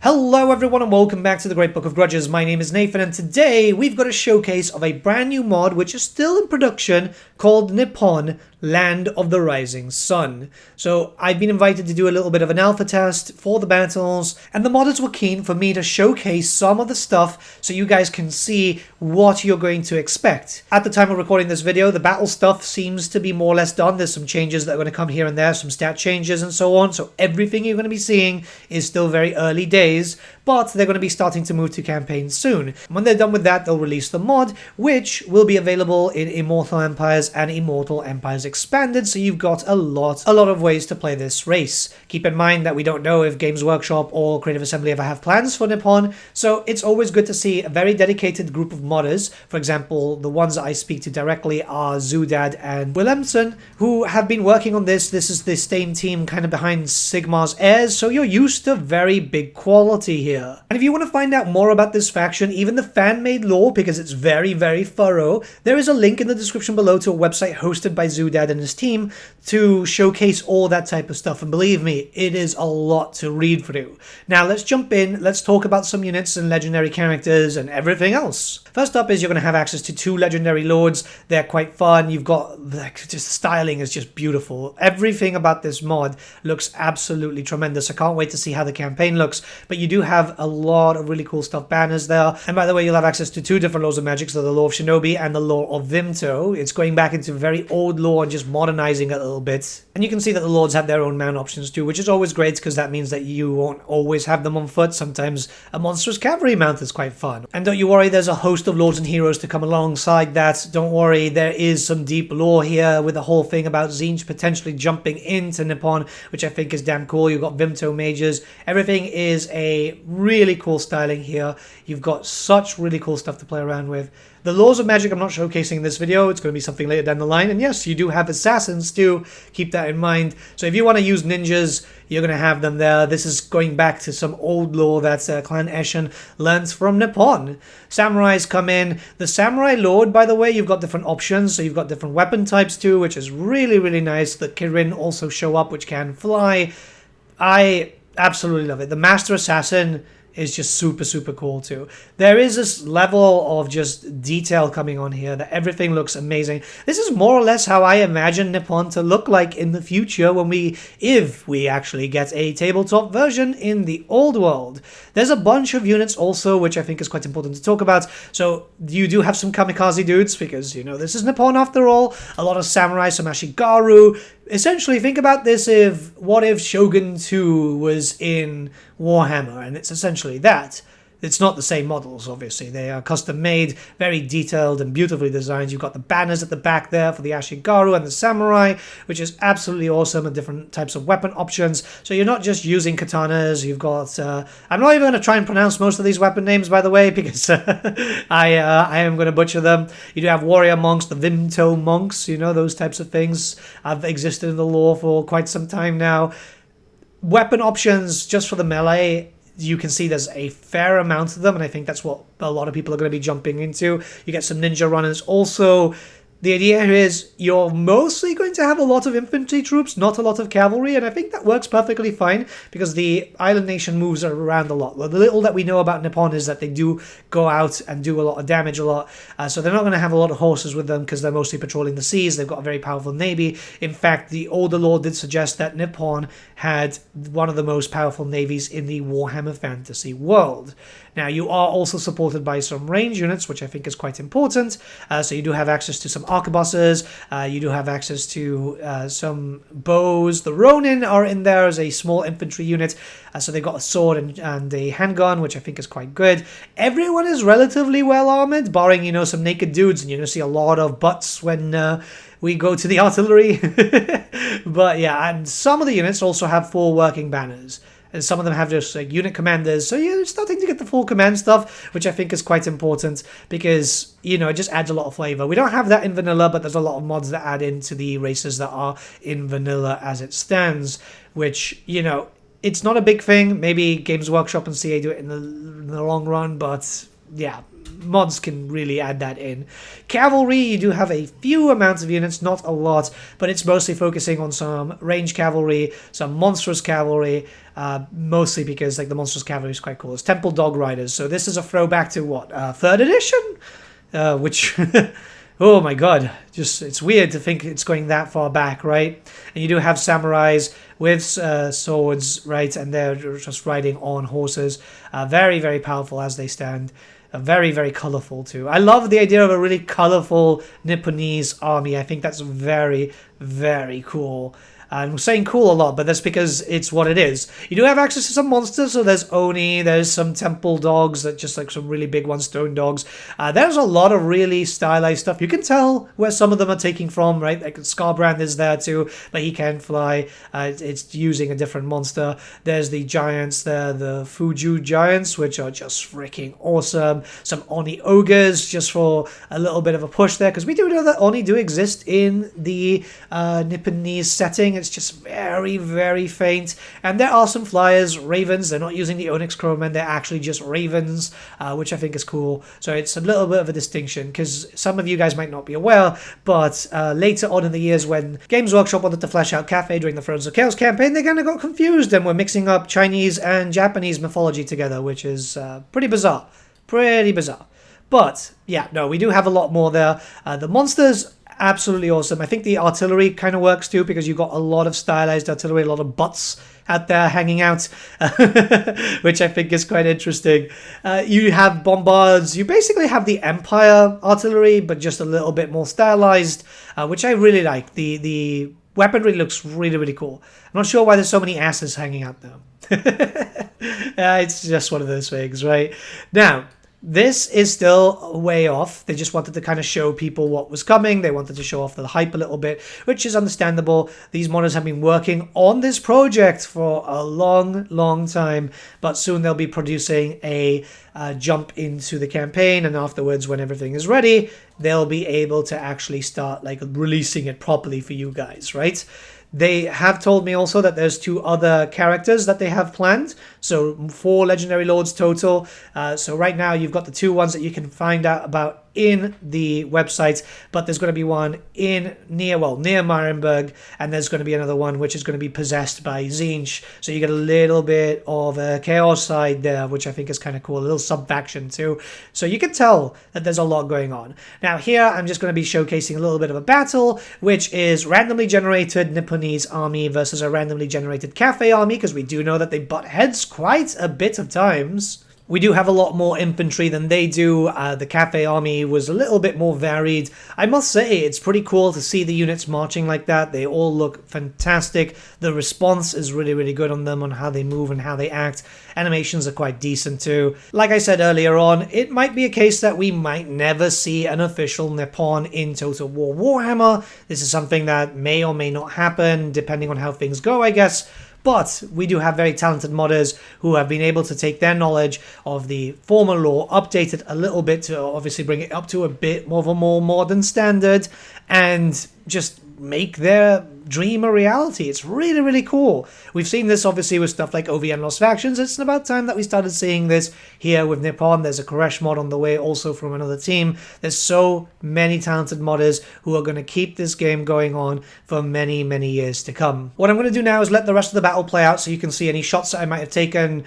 Hello everyone and welcome back to the Great Book of Grudges. My name is Nathan and today we've got a showcase of a brand new mod which is still in production called Nippon, Land of the Rising Sun. So I've been invited to do a little bit of an alpha test for the battles and the modders were keen for me to showcase some of the stuff so you guys can see what you're going to expect. At the time of recording this video, the battle stuff seems to be more or less done. There's some changes that are going to come here and there, some stat changes and so on. So everything you're going to be seeing is still very early days. But they're going to be starting to move to campaigns soon. When they're done with that, they'll release the mod, which will be available in Immortal Empires and Immortal Empires Expanded, so you've got a lot of ways to play this race. Keep in mind that we don't know if Games Workshop or Creative Assembly ever have plans for Nippon, so it's always good to see a very dedicated group of modders. For example, the ones that I speak to directly are Zoodad and Willemson, who have been working on this. This is the same team kind of behind Sigmar's heirs, so you're used to very big quality here. And if you want to find out more about this faction, even the fan-made lore, because it's very thorough, there is a link in the description below to a website hosted by Zoodad and his team to showcase all that type of stuff. And believe me, it is a lot to read through. Now let's jump in, let's talk about some units and legendary characters and everything else. First up is you're going to have access to 2 legendary lords. They're quite fun. You've got, like, just styling is just beautiful. Everything about this mod looks absolutely tremendous. I can't wait to see how the campaign looks. But you do have a lot of really cool stuff banners there. And by the way, you'll have access to 2 different laws of magic, so the law of Shinobi and the law of Vimto. It's going back into very old lore and just modernizing it a little bit. And you can see that the lords have their own mount options too, which is always great because that means that you won't always have them on foot. Sometimes a monstrous cavalry mount is quite fun. And don't you worry, there's a host of lords and heroes to come alongside that. Don't worry, there is some deep lore here with the whole thing about Tzeentch potentially jumping into Nippon, which I think is damn cool. You've got Vimto mages. Everything is a really cool styling here. You've got such really cool stuff to play around with. The laws of magic I'm not showcasing in this video. It's going to be something later down the line. And yes, you do have assassins too. Keep that in mind. So if you want to use ninjas, you're going to have them there. This is going back to some old lore that Clan Eshin learns from Nippon. Samurais come in. The Samurai Lord, by the way, you've got different options. So you've got different weapon types too, which is really nice. The Kirin also show up, which can fly. I absolutely love it. The Master Assassin is just super cool too. There is this level of just detail coming on here that everything looks amazing. This is more or less how I imagine Nippon to look like in the future when if we actually get a tabletop version in the old world. There's a bunch of units also, which I think is quite important to talk about. So you do have some kamikaze dudes because, you know, this is Nippon after all. A lot of samurai, some ashigaru. Essentially, think about this what if Shogun 2 was in Warhammer, and it's essentially that. It's not the same models, obviously. They are custom made, very detailed and beautifully designed. You've got the banners at the back there for the Ashigaru and the Samurai, which is absolutely awesome, and different types of weapon options. So you're not just using katanas. You've got... I'm not even going to try and pronounce most of these weapon names, by the way, because I am going to butcher them. You do have warrior monks, the Vimto monks, you know, those types of things have existed in the lore for quite some time now. Weapon options just for the melee, you can see there's a fair amount of them, and I think that's what a lot of people are going to be jumping into. You get some ninja runners. Also, the idea here is you're mostly going to have a lot of infantry troops, not a lot of cavalry, and I think that works perfectly fine because the island nation moves around a lot. The little that we know about Nippon is that they do go out and do a lot of damage a lot, so they're not going to have a lot of horses with them because they're mostly patrolling the seas. They've got a very powerful navy. In fact, the older lore did suggest that Nippon had one of the most powerful navies in the Warhammer fantasy world. Now, you are also supported by some range units, which I think is quite important. So you do have access to some arquebuses. You do have access to some bows. The Ronin are in there as a small infantry unit. So they've got a sword and a handgun, which I think is quite good. Everyone is relatively well armored, barring, you know, some naked dudes. And you're going to see a lot of butts when... we go to the artillery. But yeah, and some of the units also have full working banners. And some of them have just like unit commanders. So you're starting to get the full command stuff, which I think is quite important because, you know, it just adds a lot of flavor. We don't have that in vanilla, but there's a lot of mods that add into the races that are in vanilla as it stands, which, you know, it's not a big thing. Maybe Games Workshop and CA do it in the long run, but yeah, mods can really add that in. Cavalry, you do have a few amounts of units, not a lot, but it's mostly focusing on some range cavalry, some monstrous cavalry, mostly because like the monstrous cavalry is quite cool. It's Temple Dog Riders, so this is a throwback to what, 3rd edition? Which... Oh my god, just it's weird to think it's going that far back, right? And you do have samurais with swords, right? And they're just riding on horses. Very, very powerful as they stand. Very, very colorful too. I love the idea of a really colorful Nipponese army. I think that's very, very cool. I'm saying cool a lot, but that's because it's what it is. You do have access to some monsters, so there's Oni, there's some temple dogs, that just like some really big ones, stone dogs. There's a lot of really stylized stuff. You can tell where some of them are taking from, right? Like Scarbrand is there too, but he can fly. It's using a different monster. There's the giants there, the Fuju giants, which are just freaking awesome. Some Oni ogres, just for a little bit of a push there, because we do know that Oni do exist in the Nipponese setting. It's just very, very faint. And there are some flyers, ravens. They're not using the Onyx Crowmen. They're actually just ravens, which I think is cool. So it's a little bit of a distinction, because some of you guys might not be aware, but later on in the years when Games Workshop wanted to flesh out Cathay during the Thrones of Chaos campaign, they kind of got confused and were mixing up Chinese and Japanese mythology together, which is pretty bizarre. Pretty bizarre. But, yeah, no, we do have a lot more there. The monsters... absolutely awesome. I think the artillery kind of works too, because you've got a lot of stylized artillery, a lot of butts out there hanging out, which I think is quite interesting. You have bombards. You basically have the Empire artillery, but just a little bit more stylized, which I really like. The weaponry looks really, really cool. I'm not sure why there's so many asses hanging out though. It's just one of those things, right? Now, this is still way off. They just wanted to kind of show people what was coming. They wanted to show off the hype a little bit, which is understandable. These modders have been working on this project for a long, long time, but soon they'll be producing a jump into the campaign, and afterwards, when everything is ready, they'll be able to actually start like releasing it properly for you guys, right? They have told me also that there's 2 other characters that they have planned. So 4 Legendary Lords total. So right now you've got the 2 ones that you can find out about in the website, but there's going to be one near Marienburg, and there's going to be another one which is going to be possessed by Tzeentch. So you get a little bit of a chaos side there, which I think is kind of cool, a little sub-faction too. So you can tell that there's a lot going on. Now here I'm just going to be showcasing a little bit of a battle, which is randomly generated Nipponese army versus a randomly generated Cathay army, because we do know that they butt heads quite a bit of times. We do have a lot more infantry than they do. The Cathay army was a little bit more varied. I must say, it's pretty cool to see the units marching like that. They all look fantastic. The response is really, really good on them, on how they move and how they act. Animations are quite decent too. Like I said earlier on, it might be a case that we might never see an official Nippon in Total War Warhammer. This is something that may or may not happen, depending on how things go, I guess. But we do have very talented modders who have been able to take their knowledge of the former lore, update it a little bit to obviously bring it up to a bit more of a more modern standard, and just make their dream a reality. It's really, really cool. We've seen this obviously with stuff like OVN Lost Factions. It's about time that we started seeing this here with Nippon. There's a Koresh mod on the way also from another team. There's so many talented modders who are going to keep this game going on for many, many years to come. What I'm going to do now is let the rest of the battle play out so you can see any shots that I might have taken.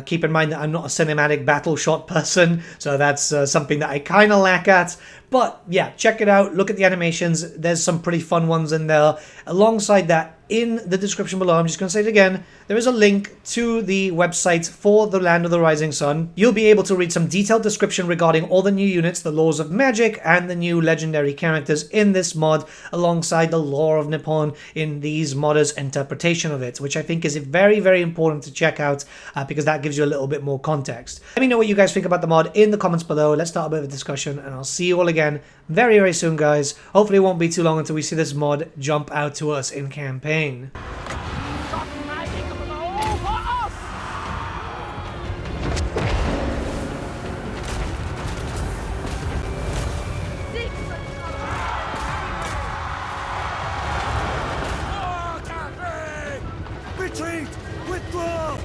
Keep in mind that I'm not a cinematic battle shot person, so that's something that I kind of lack at. But yeah, check it out. Look at the animations. There's some pretty fun ones in there. Alongside that, in the description below, I'm just going to say it again, there is a link to the website for the Land of the Rising Sun. You'll be able to read some detailed description regarding all the new units, the laws of magic, and the new legendary characters in this mod, alongside the lore of Nippon in these modders' interpretation of it, which I think is very, very important to check out because that gives you a little bit more context. Let me know what you guys think about the mod in the comments below. Let's start a bit of a discussion, and I'll see you all again very, very soon, guys. Hopefully it won't be too long until we see this mod jump out to us in campaign. Retreat! Withdraw!